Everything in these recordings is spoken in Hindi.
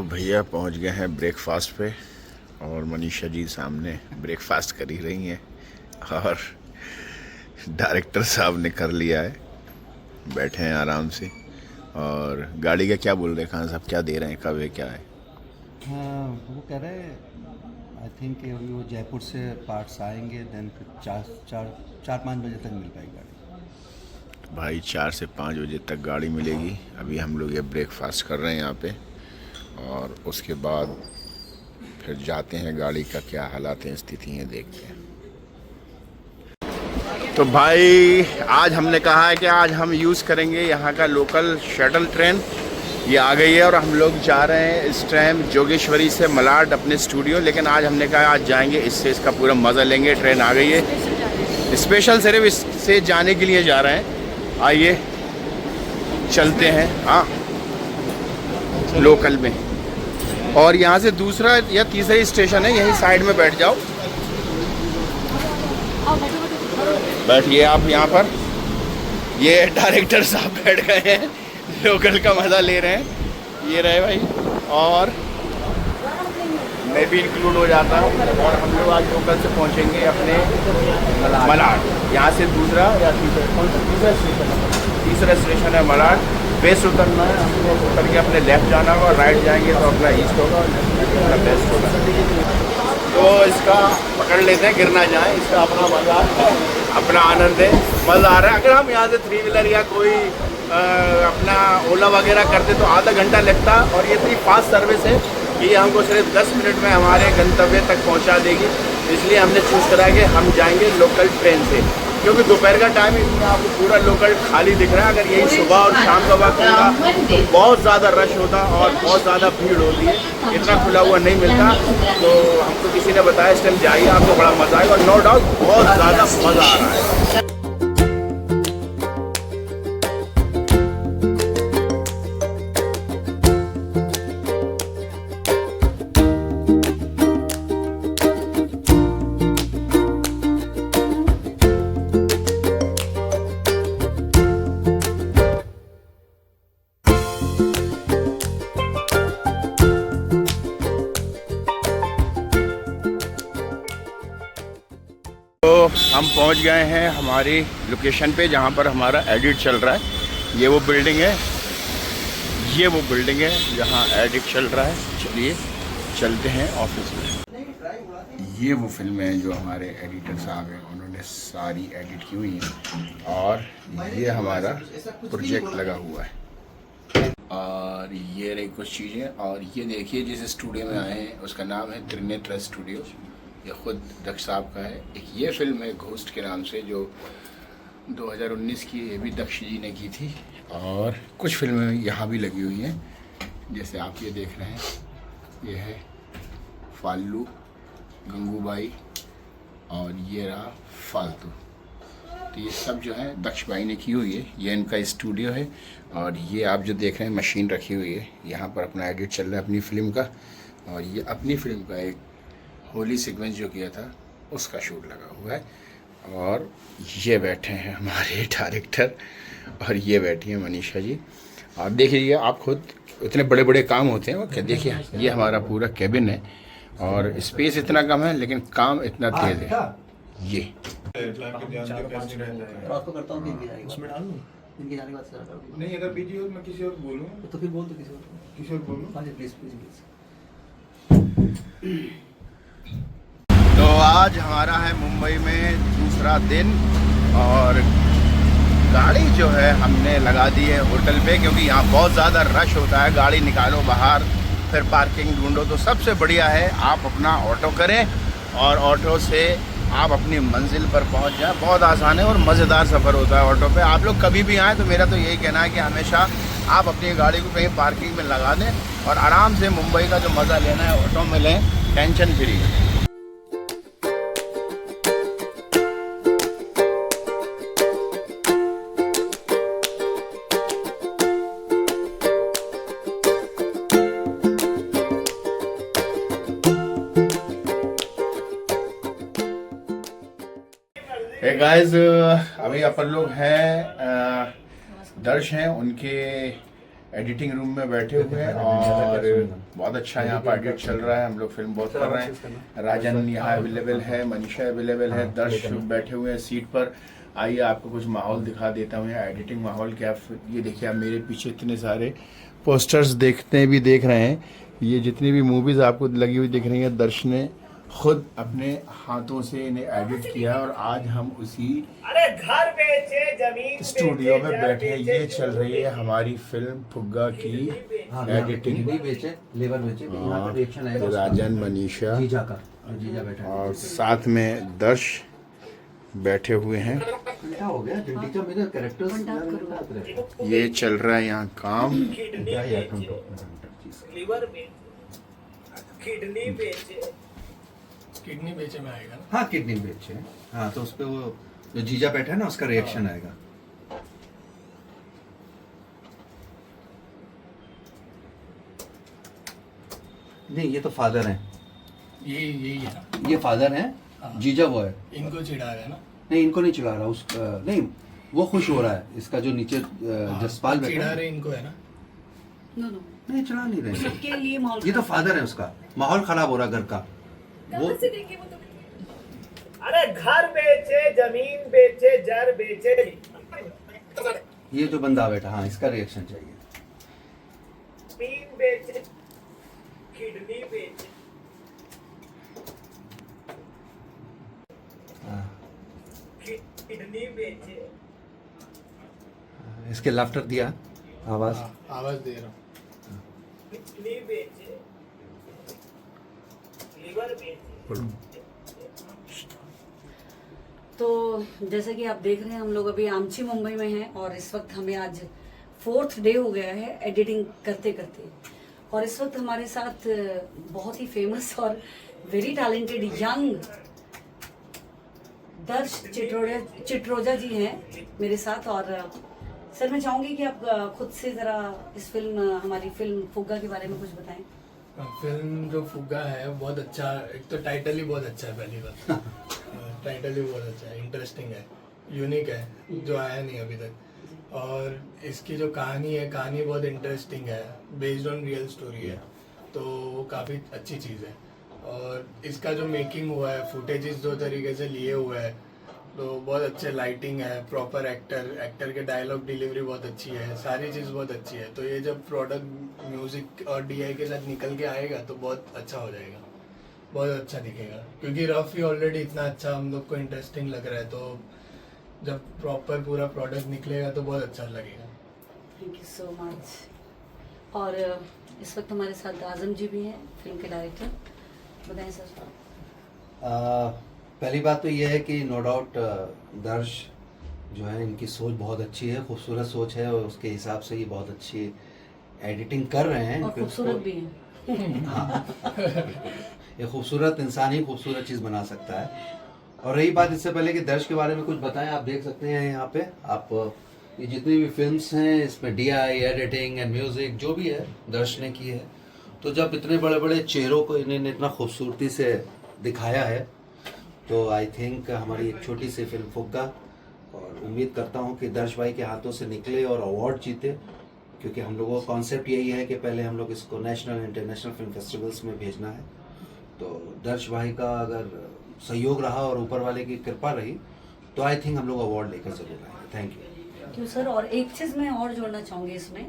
भैया पहुंच गए हैं ब्रेकफास्ट पे और मनीषा जी सामने ब्रेकफास्ट कर ही रही हैं और डायरेक्टर साहब ने कर लिया है, बैठे हैं आराम से। और गाड़ी का क्या बोल रहे हैं, खान साहब क्या दे रहे हैं, कब है, क्या है? हाँ, वो कह रहे हैं आई थिंक अभी वो जयपुर से पार्ट्स आएंगे, देन फिर चार पाँच बजे तक मिल पाएगी गाड़ी। भाई 4 से 5 बजे तक गाड़ी मिलेगी। अभी हम लोग ये ब्रेकफास्ट कर रहे हैं यहाँ पे और उसके बाद फिर जाते हैं, गाड़ी का क्या हालात हैं, स्थिति है, देखते हैं। तो भाई आज हमने कहा है कि आज हम यूज़ करेंगे यहाँ का लोकल शटल ट्रेन। ये आ गई है और हम लोग जा रहे हैं इस टाइम जोगेश्वरी से मलाड अपने स्टूडियो। लेकिन आज हमने कहा आज जाएंगे, इससे इसका पूरा मज़ा लेंगे। ट्रेन आ गई है, स्पेशल सिर्फ इससे जाने के लिए जा रहे हैं। आइए चलते हैं, हाँ लोकल में। और यहाँ से दूसरा या तीसरा स्टेशन है, यहीं साइड में बैठ जाओ। बैठिए आप यहाँ पर। ये डायरेक्टर साहब बैठ गए हैं, लोकल का मज़ा ले रहे हैं। ये रहे भाई, और मैं भी इंक्लूड हो जाता हूँ। और हम लोग आज लोकल से पहुँचेंगे अपने मलाड। यहाँ से दूसरा या तीसरा स्टेशन है मलाड। वेस्ट उतरना है, हमको उतर के अपने लेफ्ट जाना होगा, राइट जाएंगे तो अपना ईस्ट होगा, अपना वेस्ट होगा। तो इसका पकड़ लेते हैं, गिरना जाए। इसका अपना मज़ा, अपना आनंद है, मज़ा आ रहा है। अगर हम यहाँ से 3 व्हीलर या कोई अपना ओला वगैरह करते तो आधा घंटा लगता, और ये इतनी फास्ट सर्विस है कि ये हमको सिर्फ 10 मिनट में हमारे गंतव्य तक पहुँचा देगी। इसलिए हमने चूज़ करा कि हम जाएंगे लोकल ट्रेन से, क्योंकि दोपहर का टाइम है, आपको पूरा लोकल खाली दिख रहा है। अगर यही सुबह और शाम का वक्त होता तो बहुत ज़्यादा रश होता और बहुत ज़्यादा भीड़ होती है, इतना खुला हुआ नहीं मिलता। तो हमको किसी ने बताया इस टाइम जाइए, आपको बड़ा मज़ा आएगा, और नो डाउट बहुत ज़्यादा मज़ा आ रहा है। तो हम पहुंच गए हैं हमारी लोकेशन पे, जहां पर हमारा एडिट चल रहा है। ये वो बिल्डिंग है, ये वो बिल्डिंग है जहां एडिट चल रहा है। चलिए चलते हैं ऑफिस में। ये वो फिल्में हैं जो हमारे एडिटर साहब हैं, उन्होंने सारी एडिट की हुई हैं। और ये हमारा प्रोजेक्ट लगा हुआ है, और ये रही कुछ चीज़ें। और ये देखिए जिस स्टूडियो में आए हैं उसका नाम है त्रिनेत्र स्टूडियो। ये खुद दक्ष साहब का है। एक ये फिल्म है घोस्ट के नाम से, जो 2019 की, ये भी दक्ष जी ने की थी। और कुछ फिल्में यहाँ भी लगी हुई हैं, जैसे आप ये देख रहे हैं, ये है फाल्लू, गंगूबाई, और ये रहा फालतू। तो ये सब जो है दक्ष भाई ने की हुई है। ये इनका स्टूडियो है। और ये आप जो देख रहे हैं मशीन रखी हुई है, यहाँ पर अपना एडिट चल रहा है अपनी फ़िल्म का। और ये अपनी फ़िल्म का एक होली सीक्वेंस जो किया था उसका शूट लगा हुआ है। और ये बैठे हैं हमारे डायरेक्टर, और ये बैठी हैं मनीषा जी। आप देखिए, आप खुद इतने बड़े बड़े काम होते हैं वो क्या। देखिए ये हमारा पूरा केबिन है, और स्पेस इतना कम है लेकिन काम इतना तेज़ है। ये उसमें डाल दूँ इनके जाने के बाद सारा कर दूँ। नहीं, अगर बीजी हो मैं किसी और को बोलूँ, तो फिर बोल दो किसी और बोलूँ। हाँ जी, प्लीज़ प्लीज़ प्लीज़। तो आज हमारा है मुंबई में दूसरा दिन, और गाड़ी जो है हमने लगा दी है होटल पे, क्योंकि यहाँ बहुत ज़्यादा रश होता है। गाड़ी निकालो बाहर, फिर पार्किंग ढूंढो। तो सबसे बढ़िया है आप अपना ऑटो करें, और ऑटो से आप अपनी मंजिल पर पहुँच जाए। बहुत आसान है और मज़ेदार सफ़र होता है ऑटो पे। आप लोग कभी भी आएँ तो मेरा तो यही कहना है कि हमेशा आप अपनी गाड़ी को कहीं पार्किंग में लगा दें और आराम से मुंबई का जो मज़ा लेना है ऑटो में लें, टेंशन फ्री। हे गाइस, अभी अपन लोग हैं दर्श हैं उनके एडिटिंग रूम में बैठे हुए हैं और बहुत अच्छा यहाँ पर एडिट चल रहा है। हम लोग फिल्म बहुत कर रहे हैं। राजन यहाँ अवेलेबल है, मनीषा अवेलेबल है, दर्श बैठे हुए हैं सीट पर। आइए आपको कुछ माहौल दिखा देता हूँ यहाँ एडिटिंग माहौल क्या। ये देखिए आप मेरे पीछे इतने सारे पोस्टर्स देख रहे हैं। ये जितनी भी मूवीज़ आपको लगी हुई दिख रही हैं, दर्श ने खुद अपने हाथों से इन्हें एडिट किया और आज हम उसी घर बेचे जमीन स्टूडियो में बैठे हैं। ये चल रही है हमारी फिल्म फुग्गा की एडिटिंग। नहीं बेचे, लेबर बेचे, यहाँ पर रिएक्शन आएगा उसका। राजन, मनीषा जीजा का, जीजा बैठा है। और साथ में दर्श बैठे हुए हैं। क्या हो गया? टीचर मेरे कैरेक्टर्स ये चल रहा है यहाँ काम। क्या यार तुम लीवर बेचे, किडनी बेचे, किडनी बेचे में आएगा ना। हाँ किडनी बेचे। हाँ तो उस पे वो जो जीजा बैठा है ना उसका रिएक्शन आएगा। नहीं ये तो फादर हैं, यही है ना। ये फादर हैं, जीजा वो है। इनको चिढ़ा रहा है ना। नहीं इनको नहीं चिढ़ा रहा, उस नहीं वो खुश हो रहा है। इसका जो नीचे जसपाल बैठा चिढ़ा है, रहे इनको है ना। नो नो नहीं चिढ़ा नहीं रहे। सबके लिए माहौल ये तो फादर है, उसका माहौल खराब हो रहा है घर का। वो कहाँ से देखे वो तो अरे घर बेचे जमीन बेचे जर बेचे। ये जो बंदा बैठा, हाँ इसका रिएक्शन चाहिए। जमीन बेचे, किडनी बेचे, हाँ, किडनी बेचे, इसके लाफ्टर दिया आवाज। हाँ, आवाज दे रहा हूँ। किडनी बेचे, लीवर बेचे। तो जैसे कि आप देख रहे हैं हम लोग अभी आमची मुंबई में हैं और इस वक्त हमें आज 4th डे हो गया है एडिटिंग करते करते। और इस वक्त हमारे साथ बहुत ही फेमस और वेरी टैलेंटेड यंग दर्श चिट्रोजा जी हैं मेरे साथ। और सर मैं चाहूंगी कि आप खुद से जरा इस फिल्म, हमारी फिल्म फुग्गा के बारे में कुछ बताएं। फिल्म जो फुग्गा है बहुत अच्छा, एक तो टाइटल ही बहुत अच्छा है। पहली बात टाइटल ही बहुत अच्छा है, इंटरेस्टिंग है, यूनिक है, जो आया नहीं अभी तक। और इसकी जो कहानी है, कहानी बहुत इंटरेस्टिंग है, बेस्ड ऑन रियल स्टोरी है, तो वो काफ़ी अच्छी चीज़ है। और इसका जो मेकिंग हुआ है, फुटेजेस जो तरीके से लिए हुए हैं, तो बहुत अच्छे लाइटिंग है, प्रॉपर एक्टर के डायलॉग डिलीवरी बहुत अच्छी है, सारी चीज़ बहुत अच्छी है। तो ये जब प्रोडक्ट म्यूजिक और डीआई के साथ निकल के आएगा तो बहुत अच्छा हो जाएगा, बहुत अच्छा दिखेगा। क्योंकि रफ ही ऑलरेडी इतना अच्छा हम लोग को इंटरेस्टिंग लग रहा है, तो जब प्रॉपर पूरा प्रोडक्ट निकलेगा तो बहुत अच्छा लगेगा। Thank you so much. और इस वक्त हमारे साथ आजम जी भी हैं, फिल्म के डायरेक्टर। बताएं सर। पहली बात तो यह है कि नो डाउट दर्श जो है इनकी सोच बहुत अच्छी है, खूबसूरत सोच है और उसके हिसाब से ये बहुत अच्छी एडिटिंग कर रहे हैं। और खूबसूरत भी हैं। हाँ ये खूबसूरत इंसान ही खूबसूरत चीज़ बना सकता है। और रही बात इससे पहले कि दर्श के बारे में कुछ बताएं, आप देख सकते हैं यहाँ पे आप ये जितनी भी फिल्म्स हैं इसमें डीआई, एडिटिंग एंड म्यूजिक जो भी है दर्श ने की है। तो जब इतने बड़े बड़े चेहरों को इन्होंने इतना खूबसूरती से दिखाया है तो आई थिंक हमारी एक छोटी सी फिल्म फुग्गा, और उम्मीद करता हूँ कि दर्श भाई के हाथों से निकले और अवार्ड जीते। क्योंकि हम लोगों का कॉन्सेप्ट यही है कि पहले हम लोग इसको नेशनल इंटरनेशनल फिल्म फेस्टिवल्स में भेजना है। तो दर्श भाई का अगर सहयोग रहा और ऊपर वाले की कृपा रही तो आई थिंक हम लोग अवार्ड लेकर जरूर आएंगे। Thank you. क्यों सर। और एक चीज़ मैं और जोड़ना चाहूँगी इसमें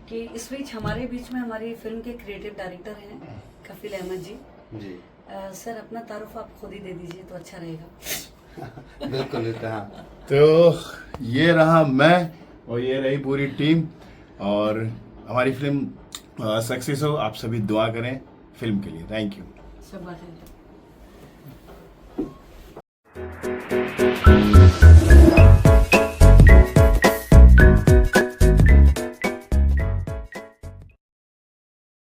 कि इस बीच हमारे बीच में हमारी फिल्म के क्रिएटिव डायरेक्टर हैं कफील अहमद जी। जी सर अपना तारुफ आप खुद ही दे दीजिए तो अच्छा रहेगा। बिल्कुल हाँ। तो ये रहा मैं और ये रही पूरी टीम, और हमारी फिल्म सक्सेस हो। आप सभी दुआ करें फिल्म के लिए। Thank you. शाबाश है।